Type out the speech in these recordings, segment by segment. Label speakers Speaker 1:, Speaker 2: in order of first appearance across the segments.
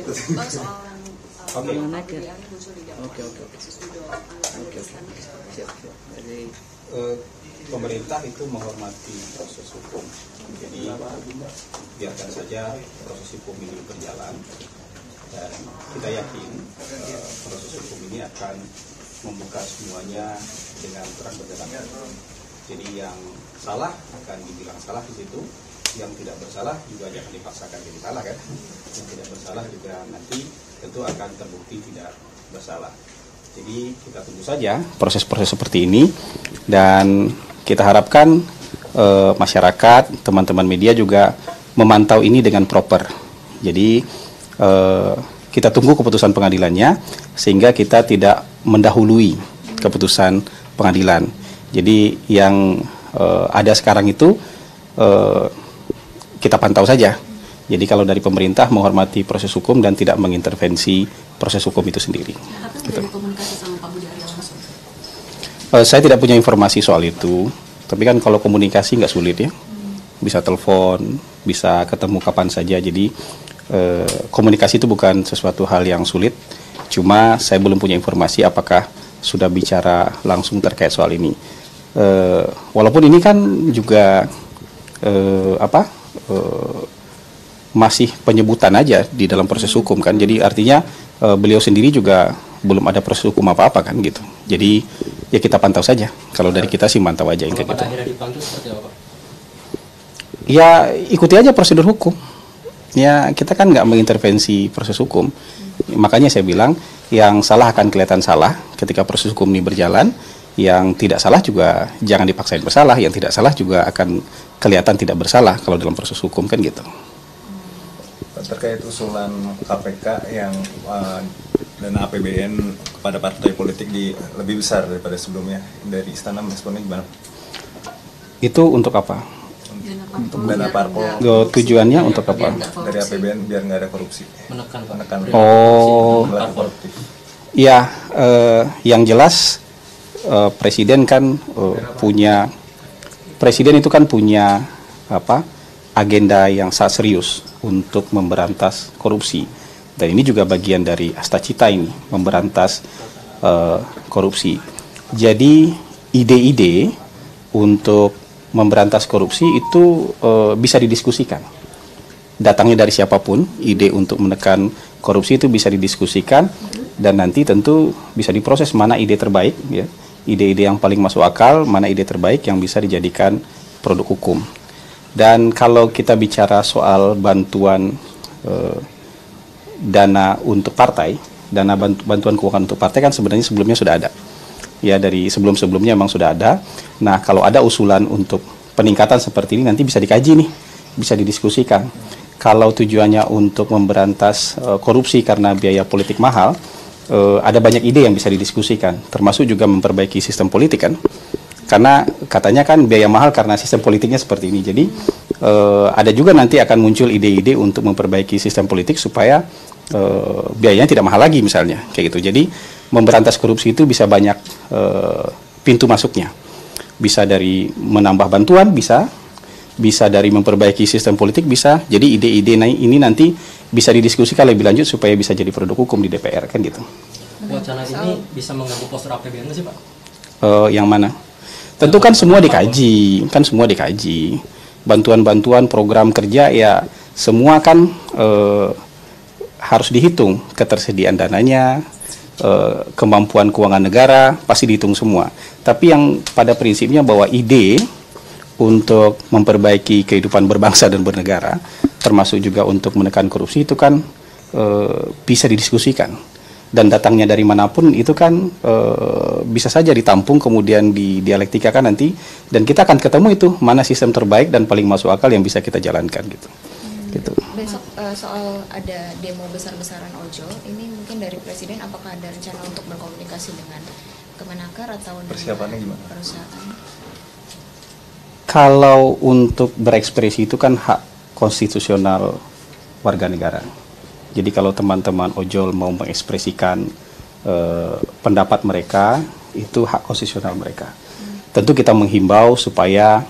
Speaker 1: Oke.
Speaker 2: Jadi
Speaker 1: Pemerintah itu menghormati proses hukum. Jadi biarkan saja proses hukum ini berjalan, dan kita yakin proses hukum ini akan membuka semuanya dengan terang benderang. Jadi yang salah akan dibilang salah di situ, yang tidak bersalah juga jangan dipaksakan jadi salah kan. Yang tidak bersalah juga nanti tentu akan terbukti tidak bersalah. Jadi kita tunggu saja proses-proses seperti ini, dan kita harapkan masyarakat, teman-teman media juga memantau ini dengan proper. Jadi kita tunggu keputusan pengadilannya sehingga kita tidak mendahului keputusan pengadilan. Jadi yang ada sekarang itu kita pantau saja. Jadi kalau dari pemerintah menghormati proses hukum dan tidak mengintervensi proses hukum itu sendiri. Gitu.
Speaker 3: Komunikasi sama Pak Budi Aryo langsung?
Speaker 1: Saya tidak punya informasi soal itu, tapi kan kalau komunikasi nggak sulit ya, bisa telepon, bisa ketemu kapan saja. Jadi komunikasi itu bukan sesuatu hal yang sulit, cuma saya belum punya informasi apakah sudah bicara langsung terkait soal ini. Walaupun ini kan juga masih penyebutan aja di dalam proses hukum kan, jadi artinya beliau sendiri juga belum ada proses hukum apa-apa kan gitu. Jadi ya kita pantau saja. Kalau dari kita sih mantau aja yang kayak gitu.
Speaker 2: Akhirnya dipanggil seperti apa, Pak?
Speaker 1: Ya ikuti aja prosedur hukum. Ya kita kan nggak mengintervensi proses hukum. Makanya saya bilang yang salah akan kelihatan salah ketika proses hukum ini berjalan. Yang tidak salah juga jangan dipaksain bersalah. Yang tidak salah juga akan kelihatan tidak bersalah kalau dalam proses hukum kan gitu.
Speaker 4: Terkait usulan KPK yang dana APBN kepada partai politik lebih besar daripada sebelumnya, dari Istana responnya gimana?
Speaker 1: Itu untuk apa?
Speaker 4: Untuk dana parpol.
Speaker 1: Tujuannya untuk apa?
Speaker 4: Dari APBN biar nggak ada korupsi. Menekan.
Speaker 1: Oh, ya, yang jelas presiden kan presiden itu kan punya agenda yang sangat serius untuk memberantas korupsi. Dan ini juga bagian dari asta-cita ini, memberantas korupsi. Jadi ide-ide untuk memberantas korupsi itu bisa didiskusikan. Datangnya dari siapapun, ide untuk menekan korupsi itu bisa didiskusikan, dan nanti tentu bisa diproses mana ide terbaik, ya. Ide-ide yang paling masuk akal, mana ide terbaik yang bisa dijadikan produk hukum. Dan kalau kita bicara soal bantuan dana untuk partai, dana bantuan keuangan untuk partai kan sebenarnya sebelumnya sudah ada. Ya, dari sebelum-sebelumnya memang sudah ada. Nah, kalau ada usulan untuk peningkatan seperti ini nanti bisa dikaji nih, bisa didiskusikan. Kalau tujuannya untuk memberantas korupsi karena biaya politik mahal, ada banyak ide yang bisa didiskusikan, termasuk juga memperbaiki sistem politik kan. Karena katanya kan biaya mahal karena sistem politiknya seperti ini. Jadi ada juga nanti akan muncul ide-ide untuk memperbaiki sistem politik supaya biayanya tidak mahal lagi misalnya, kayak gitu. Jadi memberantas korupsi itu bisa banyak pintu masuknya. Bisa dari menambah bantuan, bisa dari memperbaiki sistem politik, bisa. Jadi ide-ide ini nanti bisa didiskusikan lebih lanjut supaya bisa jadi produk hukum di DPR kan gitu.
Speaker 2: Wacana ini bisa mengganggu postur APBN nggak sih, Pak?
Speaker 1: Yang mana? Tentu kan semua dikaji, bantuan-bantuan program kerja ya semua kan harus dihitung, ketersediaan dananya, kemampuan keuangan negara pasti dihitung semua. Tapi yang pada prinsipnya bahwa ide untuk memperbaiki kehidupan berbangsa dan bernegara, termasuk juga untuk menekan korupsi itu kan bisa didiskusikan. Dan datangnya dari manapun itu kan bisa saja ditampung kemudian didialektikakan nanti, dan kita akan ketemu itu mana sistem terbaik dan paling masuk akal yang bisa kita jalankan gitu. Gitu.
Speaker 5: Besok soal ada demo besar-besaran ojol, ini mungkin dari Presiden apakah ada rencana untuk berkomunikasi dengan Kemenaker atau
Speaker 4: persiapannya gimana?
Speaker 5: Perusahaan?
Speaker 1: Kalau untuk berekspresi itu kan hak konstitusional warga negara. Jadi kalau teman-teman ojol mau mengekspresikan pendapat mereka, itu hak konstitusional mereka. Tentu kita menghimbau supaya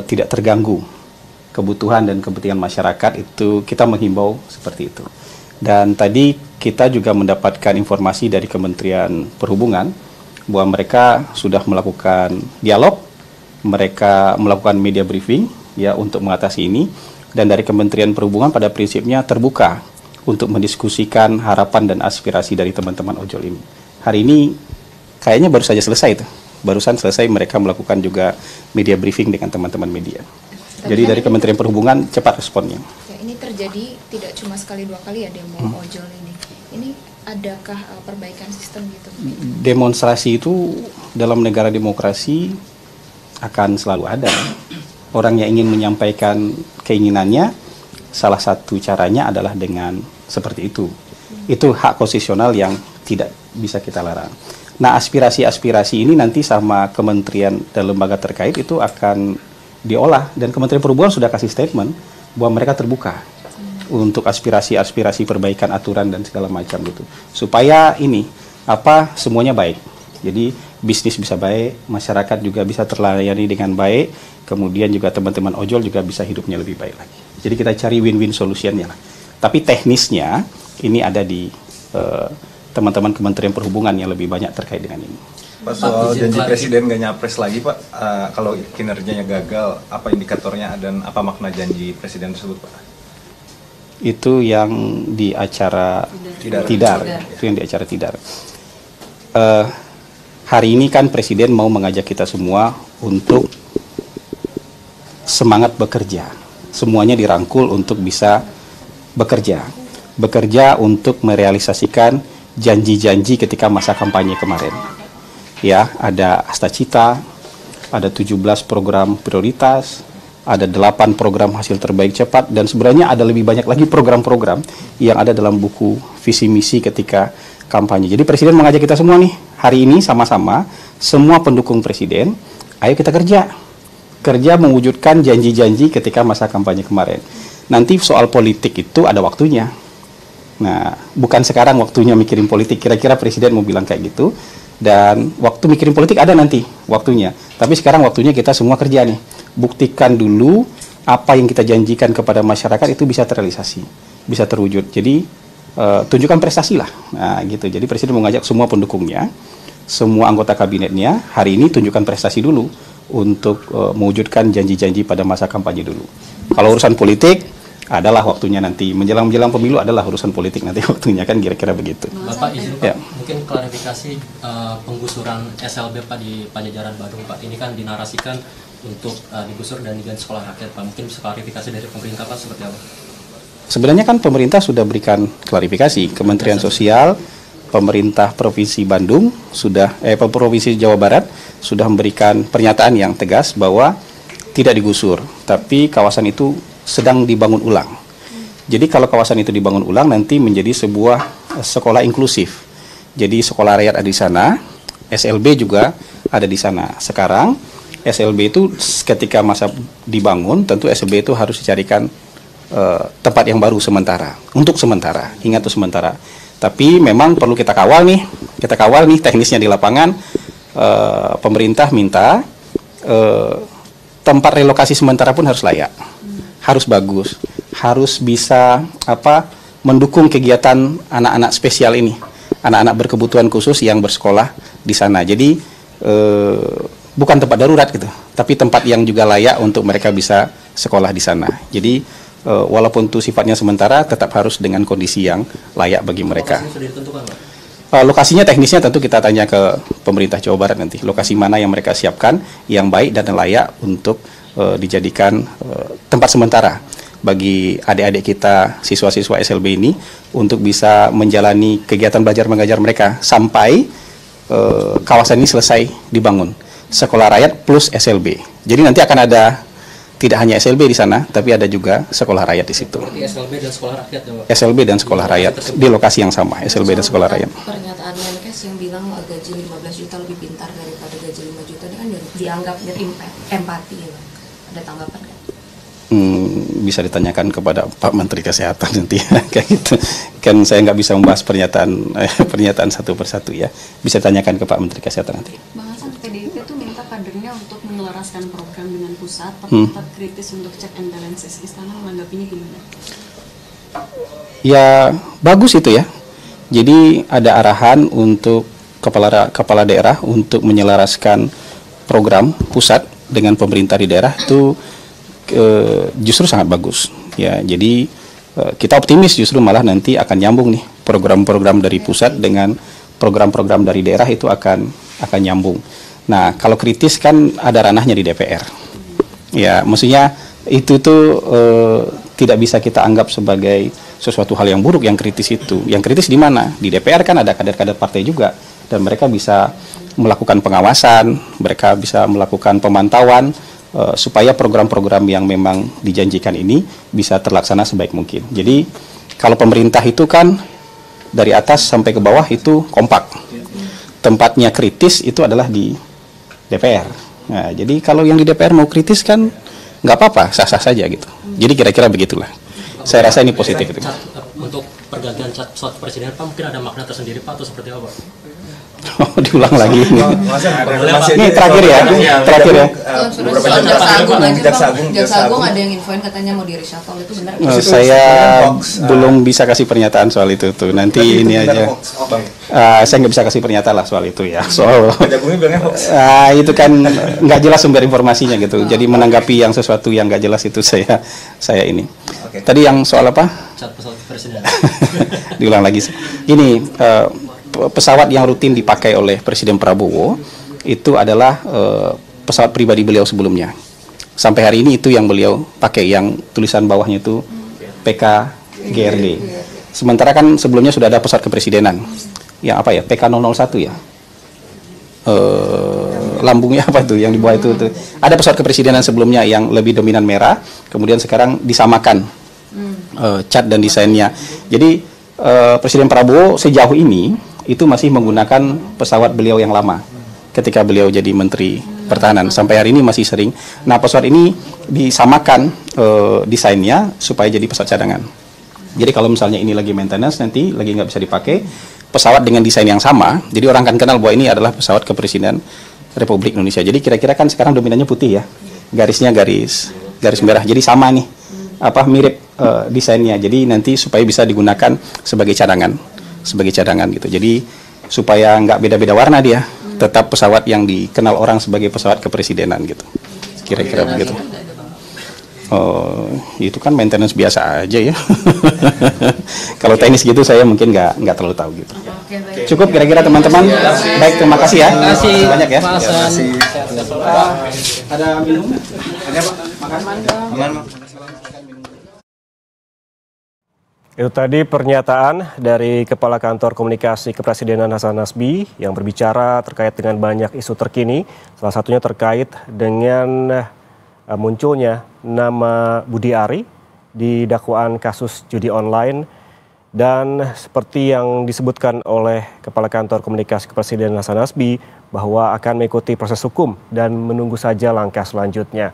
Speaker 1: tidak terganggu kebutuhan dan kepentingan masyarakat, itu kita menghimbau seperti itu. Dan tadi kita juga mendapatkan informasi dari Kementerian Perhubungan bahwa mereka sudah melakukan dialog, mereka melakukan media briefing ya untuk mengatasi ini, dan dari Kementerian Perhubungan pada prinsipnya terbuka untuk mendiskusikan harapan dan aspirasi dari teman-teman ojol ini. Hari ini kayaknya baru saja selesai itu. Barusan selesai mereka melakukan juga media briefing dengan teman-teman media. Jadi dari Kementerian Perhubungan cepat responnya.
Speaker 5: Ya, ini terjadi tidak cuma sekali dua kali ya demo ojol ini. Ini adakah perbaikan sistem gitu?
Speaker 1: Demonstrasi itu dalam negara demokrasi akan selalu ada. Orang yang ingin menyampaikan keinginannya, salah satu caranya adalah dengan seperti itu. Itu hak konstitusional yang tidak bisa kita larang. Nah, aspirasi-aspirasi ini nanti sama kementerian dan lembaga terkait itu akan diolah, dan Kementerian Perhubungan sudah kasih statement bahwa mereka terbuka untuk aspirasi-aspirasi perbaikan aturan dan segala macam gitu. Supaya ini semuanya baik. Jadi bisnis bisa baik, masyarakat juga bisa terlayani dengan baik, kemudian juga teman-teman ojol juga bisa hidupnya lebih baik lagi. Jadi kita cari win-win solutionnya lah. Tapi teknisnya ini ada di teman-teman Kementerian Perhubungan yang lebih banyak terkait dengan ini.
Speaker 4: Pak, soal janji presiden nggak nyapres lagi Pak, kalau kinerjanya gagal, apa indikatornya dan apa makna janji presiden tersebut Pak?
Speaker 1: Itu yang di acara Tidar. Itu yang di acara Tidar. Hari ini kan presiden mau mengajak kita semua untuk semangat bekerja. Semuanya dirangkul untuk bisa bekerja untuk merealisasikan janji-janji ketika masa kampanye kemarin. Ya, ada Astacita, ada 17 program prioritas, ada 8 program hasil terbaik cepat, dan sebenarnya ada lebih banyak lagi program-program yang ada dalam buku visi misi ketika kampanye. Jadi presiden mengajak kita semua nih, hari ini sama-sama, semua pendukung presiden, ayo kita kerja mewujudkan janji-janji ketika masa kampanye kemarin. Nanti soal politik itu ada waktunya. Nah, bukan sekarang waktunya mikirin politik, kira-kira presiden mau bilang kayak gitu, dan waktu mikirin politik ada nanti waktunya. Tapi sekarang waktunya kita semua kerja nih, buktikan dulu apa yang kita janjikan kepada masyarakat itu bisa terrealisasi, bisa terwujud. Jadi tunjukkan prestasi lah, nah gitu. Jadi presiden mengajak semua pendukungnya, semua anggota kabinetnya, hari ini tunjukkan prestasi dulu untuk mewujudkan janji-janji pada masa kampanye dulu. Kalau urusan politik adalah waktunya nanti, menjelang pemilu adalah urusan politik nanti waktunya, kan kira-kira begitu.
Speaker 2: Bapak izin Pak, mungkin klarifikasi penggusuran SLB Pak di Pajajaran Badung Pak, ini kan dinarasikan untuk digusur dan diganti sekolah rakyat Pak, mungkin bisa klarifikasi dari pemerintah Pak seperti apa?
Speaker 1: Sebenarnya kan pemerintah sudah berikan klarifikasi, Kementerian Sosial, pemerintah Provinsi Bandung Provinsi Jawa Barat sudah memberikan pernyataan yang tegas bahwa tidak digusur, tapi kawasan itu sedang dibangun ulang. Jadi kalau kawasan itu dibangun ulang nanti menjadi sebuah sekolah inklusif. Jadi sekolah rakyat ada di sana, SLB juga ada di sana. Sekarang SLB itu ketika masa dibangun, tentu SLB itu harus dicarikan tempat yang baru untuk sementara. Ingat itu sementara. Tapi memang perlu kita kawal nih teknisnya di lapangan. Pemerintah minta tempat relokasi sementara pun harus layak, harus bagus, harus bisa mendukung kegiatan anak-anak spesial ini, anak-anak berkebutuhan khusus yang bersekolah di sana. Jadi bukan tempat darurat gitu, tapi tempat yang juga layak untuk mereka bisa sekolah di sana. Jadi walaupun itu sifatnya sementara, tetap harus dengan kondisi yang layak bagi mereka.
Speaker 2: Lokasinya sudah ditentukan Pak?
Speaker 1: Lokasinya teknisnya tentu kita tanya ke pemerintah Jawa Barat nanti, lokasi mana yang mereka siapkan yang baik dan layak untuk dijadikan tempat sementara bagi adik-adik kita, siswa-siswa SLB ini untuk bisa menjalani kegiatan belajar mengajar mereka sampai kawasan ini selesai dibangun. Sekolah rakyat plus SLB. Jadi nanti akan ada tidak hanya SLB di sana, tapi ada juga sekolah rakyat di situ.
Speaker 2: SLB dan sekolah rakyat ya Pak?
Speaker 1: SLB dan sekolah rakyat di lokasi yang sama, SLB dan sekolah rakyat.
Speaker 3: Pernyataan Menkes yang bilang gaji 15 juta lebih pintar daripada gaji 5 juta ini kan dianggap empati ya Pak. Ada tanggapan nggak?
Speaker 1: Bisa ditanyakan kepada Pak Menteri Kesehatan nanti kayak gitu. Kan saya nggak bisa membahas pernyataan satu persatu ya. Bisa ditanyakan ke Pak Menteri Kesehatan nanti.
Speaker 3: Bang Hasan, PDIP tuh minta kadernya untuk menyelaraskan program dengan pusat, tapi tetap kritis untuk check and balances. Istana menanggapinya gimana?
Speaker 6: Ya bagus itu ya. Jadi ada arahan untuk kepala daerah untuk menyelaraskan program pusat dengan pemerintah di daerah itu justru sangat bagus. Ya, jadi kita optimis justru malah nanti akan nyambung nih program-program dari pusat dengan program-program dari daerah itu akan nyambung. Nah, kalau kritis kan ada ranahnya di DPR. Ya, maksudnya itu tuh tidak bisa kita anggap sebagai sesuatu hal yang buruk yang kritis itu. Yang kritis di mana? Di DPR kan ada kader-kader partai juga dan mereka bisa melakukan pengawasan, mereka bisa melakukan pemantauan supaya program-program yang memang dijanjikan ini bisa terlaksana sebaik mungkin. Jadi kalau pemerintah itu kan dari atas sampai ke bawah itu kompak. Tempatnya kritis itu adalah di DPR. Nah, jadi kalau yang di DPR mau kritis kan nggak apa-apa, sah-sah saja gitu. Jadi kira-kira begitulah. Saya rasa ini positif itu.
Speaker 2: Untuk pergantian pesawat presiden Pak mungkin ada makna tersendiri Pak atau seperti apa?
Speaker 6: Oh, diulang lagi ini. Ini terakhir ya. Terakhir ya.
Speaker 3: Jaksa Agung ada yang infoin katanya mau di reshuffle, itu benar?
Speaker 6: Saya belum bisa kasih pernyataan soal itu tuh. Nanti ini aja. Saya nggak bisa kasih pernyataan lah soal itu ya. Soal itu kan nggak jelas sumber informasinya gitu. Jadi menanggapi yang sesuatu yang nggak jelas itu saya ini. Tadi yang soal apa?
Speaker 2: Pesawat presiden.
Speaker 6: Diulang lagi. Ini pesawat yang rutin dipakai oleh Presiden Prabowo itu adalah pesawat pribadi beliau sebelumnya. Sampai hari ini itu yang beliau pakai, yang tulisan bawahnya itu PKGRD. Sementara kan sebelumnya sudah ada pesawat kepresidenan. Yang apa ya? PK001 ya. Lambungnya apa tuh yang di bawah itu? Ada pesawat kepresidenan sebelumnya yang lebih dominan merah, kemudian sekarang disamakan cat dan desainnya. Jadi Presiden Prabowo sejauh ini itu masih menggunakan pesawat beliau yang lama ketika beliau jadi Menteri Pertahanan. Sampai hari ini masih sering. Nah, pesawat ini disamakan desainnya supaya jadi pesawat cadangan. Jadi kalau misalnya ini lagi maintenance, nanti lagi nggak bisa dipakai, pesawat dengan desain yang sama, jadi orang akan kenal bahwa ini adalah pesawat kepresiden Republik Indonesia. Jadi kira-kira kan sekarang dominannya putih ya, garisnya garis merah. Jadi sama nih, mirip desainnya. Jadi nanti supaya bisa digunakan sebagai cadangan gitu. Jadi supaya nggak beda-beda warna dia, tetap pesawat yang dikenal orang sebagai pesawat kepresidenan gitu. Kira-kira begitu. Oh, itu kan maintenance biasa aja ya. Kalau teknis gitu saya mungkin nggak terlalu tahu gitu. Cukup kira-kira teman-teman. Baik, terima kasih ya. Terima kasih banyak ya. Terima kasih. Ada minum? Ada Pak? Makan.
Speaker 7: Itu tadi pernyataan dari Kepala Kantor Komunikasi Kepresidenan Hasan Nasbi yang berbicara terkait dengan banyak isu terkini. Salah satunya terkait dengan munculnya nama Budi Ari di dakwaan kasus judi online. Dan seperti yang disebutkan oleh Kepala Kantor Komunikasi Kepresidenan Hasan Nasbi bahwa akan mengikuti proses hukum dan menunggu saja langkah selanjutnya.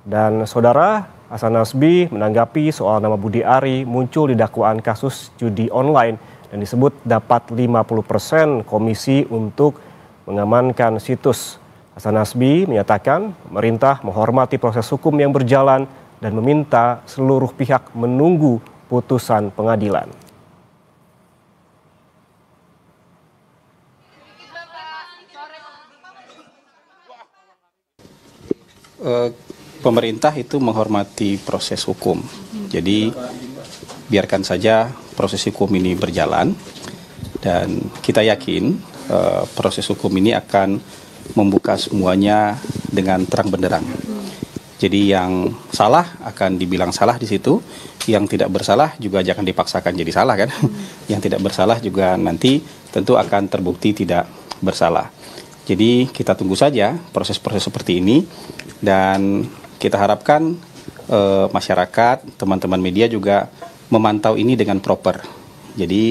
Speaker 7: Dan saudara, Hasan Nasbi menanggapi soal nama Budi Ari muncul di dakwaan kasus judi online dan disebut dapat 50% komisi untuk mengamankan situs. Hasan Nasbi menyatakan pemerintah menghormati proses hukum yang berjalan dan meminta seluruh pihak menunggu putusan pengadilan.
Speaker 6: Pemerintah itu menghormati proses hukum. Jadi biarkan saja proses hukum ini berjalan dan kita yakin proses hukum ini akan membuka semuanya dengan terang benderang. Jadi yang salah akan dibilang salah di situ, yang tidak bersalah juga jangan dipaksakan jadi salah kan. Yang tidak bersalah juga nanti tentu akan terbukti tidak bersalah. Jadi kita tunggu saja proses-proses seperti ini dan kita harapkan masyarakat, teman-teman media juga memantau ini dengan proper. Jadi